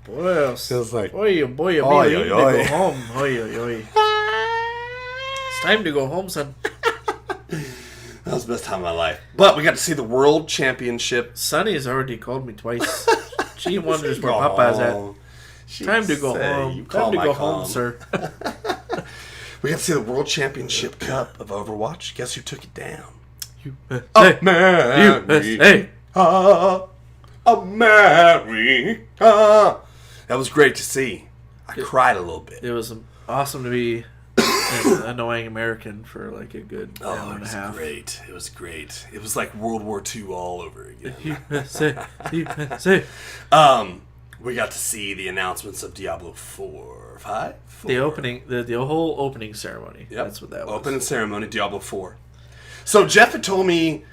Boy, Feels like, boy, oi, amigo, oi, you need to oi. go home. Oi, oi, oi. It's time to go home, son. That was the best time of my life. But we got to see the World Championship. Sonny's already called me twice. She wonders where Go Papa's home. at. Time to go home. Time to go home, sir. We got to see the World Championship Cup of Overwatch. Guess who took it down? USA. America. America. That was great to see. I cried a little bit. It was awesome to be an annoying American for like a good hour It and a was half. great. It was great. It was like World War II all over again. USA. USA. We got to see the announcements of Diablo 4, 5? 4. The opening, the whole opening ceremony. Yep. That's what that was. Opening ceremony, Diablo 4. So Jeff had told me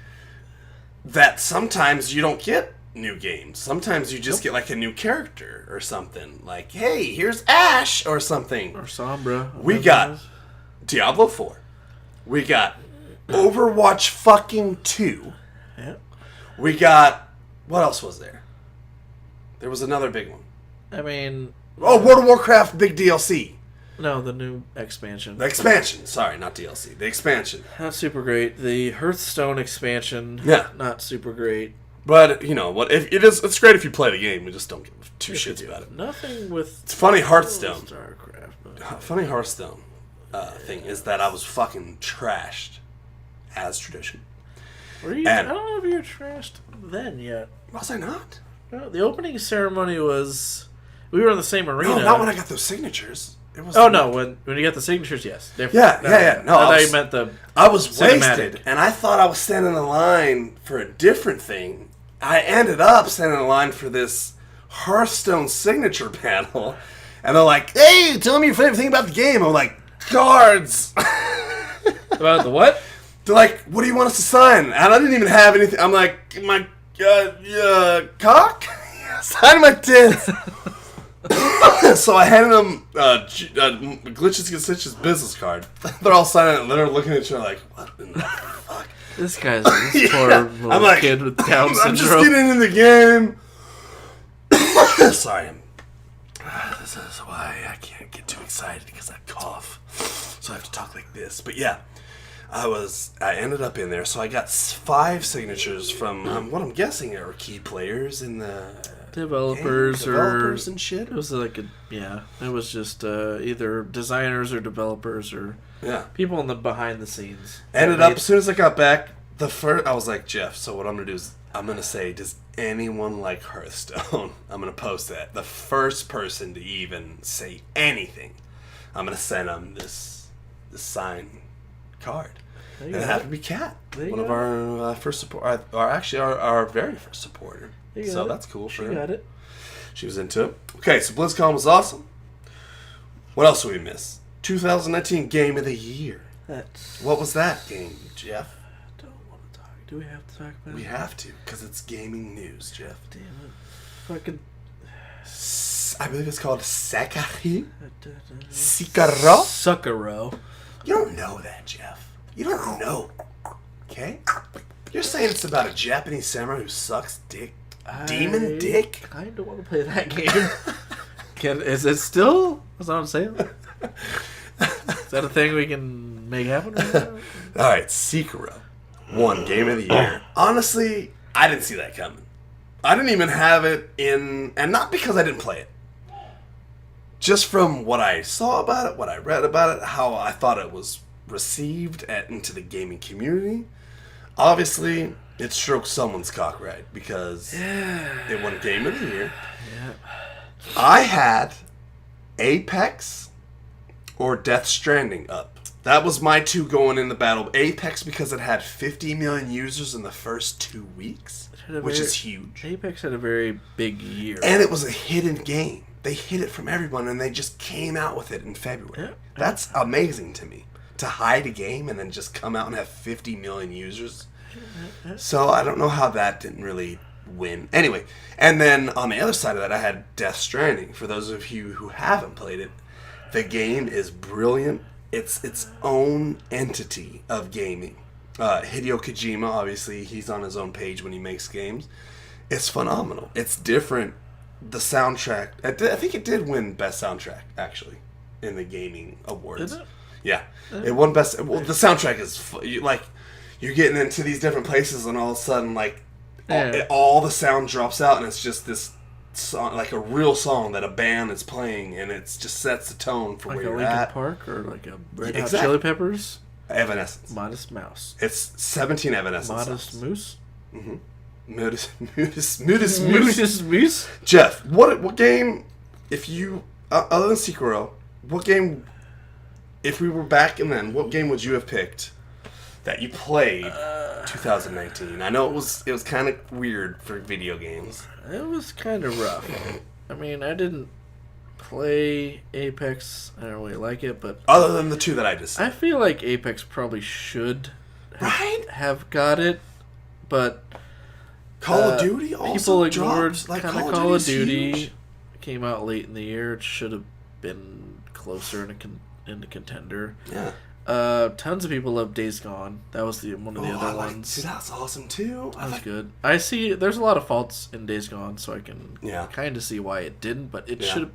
that sometimes you don't get new games. Sometimes you just get like a new character or something. Like, hey, here's Ash or something. Or Sombra. We got Diablo 4. We got Overwatch fucking 2. Yeah. We got... What else was there? There was another big one. I mean... Oh, World of Warcraft big DLC. No, the new expansion. The expansion. Sorry, not DLC. The expansion. Not super great. The Hearthstone expansion. Yeah. Not super great. But, you know, what? If it is, it's great if you play the game. We just don't give two shits about it. Nothing with... It's funny, Hearthstone. StarCraft. No. Funny Hearthstone thing is that I was fucking trashed, as tradition. Were you? And- I don't know if you were trashed then yet. Was I not? No, the opening ceremony was... We were in the same arena. No, not when I got those signatures. It was Oh, no. When you got the signatures, yes. Yeah. No, I I thought was- you meant the... I was Cinematic. wasted, and I thought I was standing in line for a different thing. I ended up standing in line for this Hearthstone signature panel, and they're like, "Hey, tell me your favorite thing about the game." I'm like, "Cards." About the what? They're like, "What do you want us to sign?" And I didn't even have anything. I'm like, "My cock, sign my tits." So I handed them Glitches Get Stitches business card. They're all signing it, and they're looking at each other like, "What in the fuck?" This guy's this poor little I'm like, kid with Down syndrome. I'm just getting in the game. Sorry. This is why I can't get too excited because I cough. So I have to talk like this. But yeah, I ended up in there. So I got 5 signatures from what I'm guessing are key players in the developers game, developers and shit. It was like it was just either designers or developers or people in the behind the scenes. Ended up as soon as I got back, I was like, Jeff, so what I'm gonna do is I'm gonna say, does anyone like Hearthstone? I'm gonna post that. The first person to even say anything, I'm gonna send them this signed card. And it happened to be Kat, one of our first support, our very first supporter. So that's cool for her. She got it. She was into it. Okay, so BlizzCon was awesome. What else did we miss? 2019 Game of the Year. What was that game, Jeff? I don't want to talk. Do we have to talk about it? We have to, because it's gaming news, Jeff. Damn it. Fucking... I believe it's called Sekiro? Sekiro? Suckero. You don't know that, Jeff. You don't know. Okay? You're saying it's about a Japanese samurai who sucks dick? Demon dick? I kind of want to play that game. Is it still? That's what I'm saying. Is that a thing we can make happen right now? Alright, Sekiro won Game of the Year. Honestly, I didn't see that coming. I didn't even have it in... And not because I didn't play it. Just from what I saw about it, what I read about it, how I thought it was received into the gaming community. Obviously, it stroked someone's cock right because it won Game of the Year. Yeah. I had Apex or Death Stranding up. That was my 2 going in the battle. Apex because it had 50 million users in the first 2 weeks, which is huge. Apex had a very big year. And it was a hidden game. They hid it from everyone, and they just came out with it in February. Yeah. That's amazing to me. To hide a game and then just come out and have 50 million users. So I don't know how that didn't really win. Anyway, and then on the other side of that, I had Death Stranding. For those of you who haven't played it, the game is brilliant. it's its own entity of gaming. Hideo Kojima, obviously, he's on his own page when he makes games. It's phenomenal. It's different. The soundtrack, I think it did win Best Soundtrack, actually, in the gaming awards. Did it? Yeah. It won Best... Well, the soundtrack is... You're getting into these different places, and all of a sudden, all the sound drops out, and it's just this song, like a real song that a band is playing, and it just sets the tone for where you're Linkin at. Park or like a Red Hot Chili Peppers? Evanescence. Modest Mouse. It's 17 Evanescence Modest songs. Moose? Mm-hmm. Moose. Moose? Jeff, what game, if you, other than Sekiro, what game, if we were back and then, what game would you have picked that you played 2019? I know it was kind of weird for video games. It was kind of rough. I mean, I didn't play Apex. I don't really like it, but... Other than the two that I just said. I feel like Apex probably should have got it, but... Call of Duty also people ignored dropped. Like, kind of Call of Duty. Came out late in the year. It should have been closer in the contender. Yeah. Tons of people love Days Gone. That was one of the other ones. See, that's awesome too. That was good. I see. There's a lot of faults in Days Gone, so I can kind of see why it didn't. But it should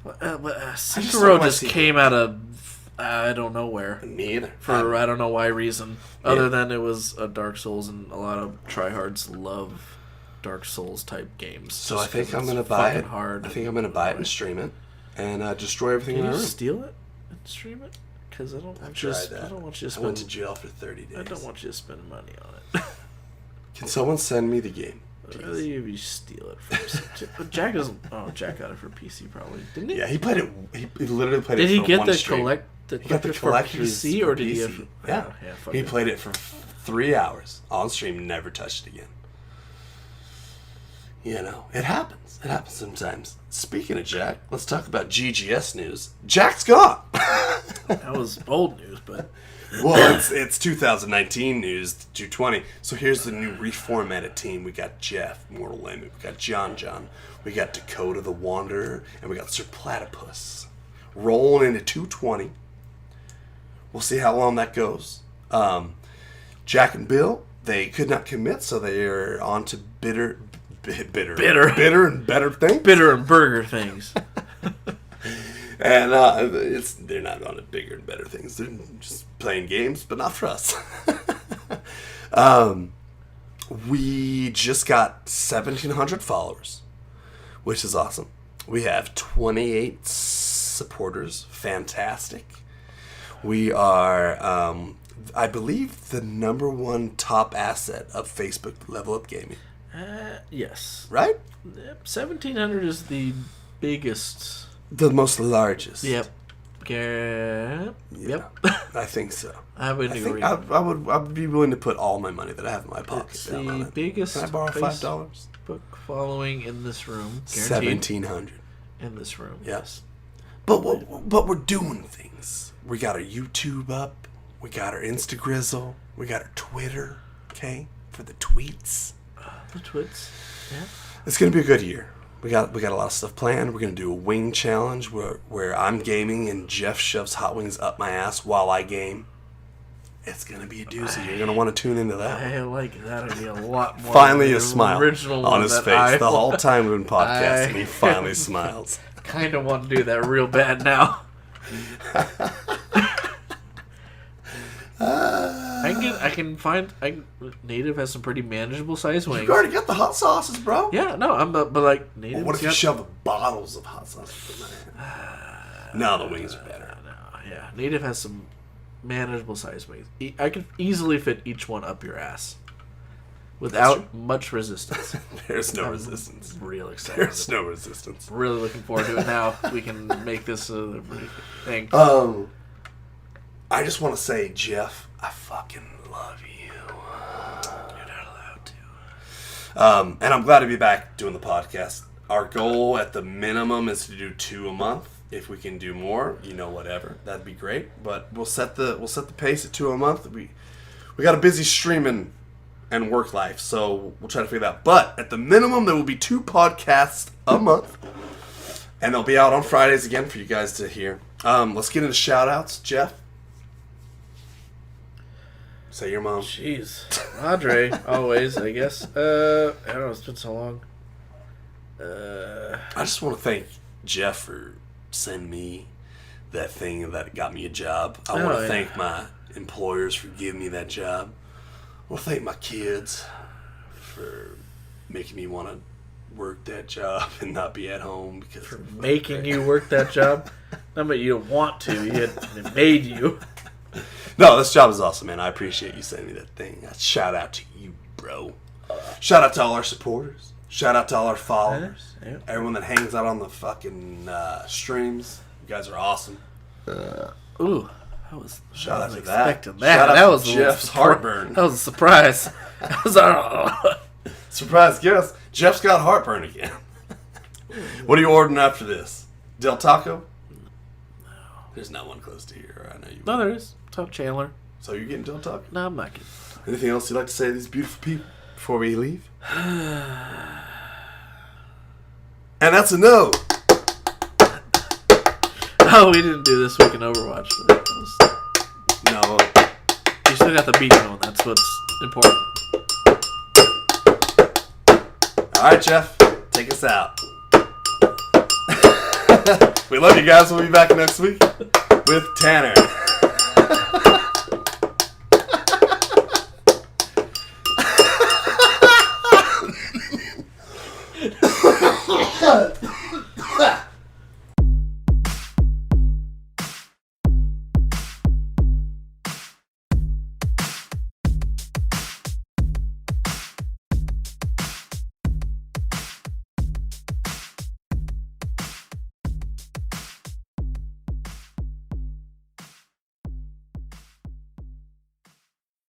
have. Sekiro just came out of I don't know where. Me either. For I don't know why reason. Other than it was a Dark Souls, and a lot of tryhards love Dark Souls type games. So I think I'm gonna buy it. Hard. I think I'm gonna buy it and stream it, and destroy everything in my room. Steal it and stream it? Because I don't want you. I don't want you to spend. I went to jail for 30 days. I don't want you to spend money on it. Can someone send me the game? Rather you steal it from but Jack doesn't. Oh, Jack got it for PC probably, didn't he? Yeah, he played it. He literally played Did it. He for get one the stream. the He got the for collector's PC, for or did PC. he have? Yeah, he played it for 3 hours on stream. Never touched it again. You know, it happens. It happens sometimes. Speaking of Jack, let's talk about GGS news. Jack's gone. That was old news, but well, it's 2019 news, 220. So here's the new reformatted team. We got Jeff, Mortal Limit. We got John. We got Dakota the Wanderer, and we got Sir Platypus rolling into 220. We'll see how long that goes. Jack and Bill, they could not commit, so they are on to bitter and better things. Bitter and burger things. And they're not on to bigger and better things. They're just playing games, but not for us. We just got 1,700 followers, which is awesome. We have 28 supporters. Fantastic. We are, I believe, the #1 top asset of Facebook Level Up Gaming. Yes. Right? 1,700 is the biggest. The most largest. Yep. Yeah, I think so. I would agree. I would be willing to put all my money that I have in my pocket It's down on the it. biggest. Can I borrow $5? Facebook following in this room. Guaranteed. 1,700. In this room. Yes. But we're doing things. We got our YouTube up. We got our Instagrizzle. We got our Twitter. Okay, for the tweets. The twits. Yeah. It's gonna be a good year. We got a lot of stuff planned. We're gonna do a wing challenge where I'm gaming and Jeff shoves hot wings up my ass while I game. It's gonna be a doozy. You're gonna want to tune into that. I like that idea a lot more. Finally, a smile original on his face. The whole time we've been podcasting, he finally I smiles. Kind of want to do that real bad now. Native has some pretty manageable size wings. You already got the hot sauces, bro. Yeah, no, but like Native. What if you shove bottles of hot sauce in my hand? No, the wings are better. No, yeah, Native has some manageable size wings. I could easily fit each one up your ass without much resistance. There's no resistance. Real excited. There's no resistance. Really looking forward to it now. We can make this a thing. I just want to say, Jeff, I fucking love you. You're not allowed to. And I'm glad to be back doing the podcast. Our goal at the minimum is to do 2 a month. If we can do more, whatever, that'd be great. But we'll set the pace at 2 a month. We got a busy streaming and work life, so we'll try to figure that out. But at the minimum, there will be 2 podcasts a month, and they'll be out on Fridays again for you guys to hear. Let's get into shout-outs. Jeff? Say your mom. Jeez. Andre, always, I guess. I don't know, it's been so long. I just want to thank Jeff for sending me that thing that got me a job. I want to thank my employers for giving me that job. I want to thank my kids for making me want to work that job and not be at home because For making you work that job? Not but you don't want to. It made you. No, this job is awesome, man. I appreciate you sending me that thing. Shout out to you, bro. Shout out to all our supporters. Shout out to all our followers. Yeah. Everyone that hangs out on the fucking streams. You guys are awesome. Ooh. I was Shout out to expecting that. Shout out that to was Jeff's heartburn. That was a surprise. That was Surprise guest. Jeff's got heartburn again. What are you ordering after this? Del Taco? No. There's not one close to here. I know you. No, there is. Talk Chandler. So you're getting Del Taco? No, I'm not getting. Anything else you'd like to say to these beautiful people before we leave? And that's a no. Oh, we didn't do this week in Overwatch. No. You still got the beat going. That's what's important. All right, Jeff. Take us out. We love you guys. We'll be back next week with Tanner.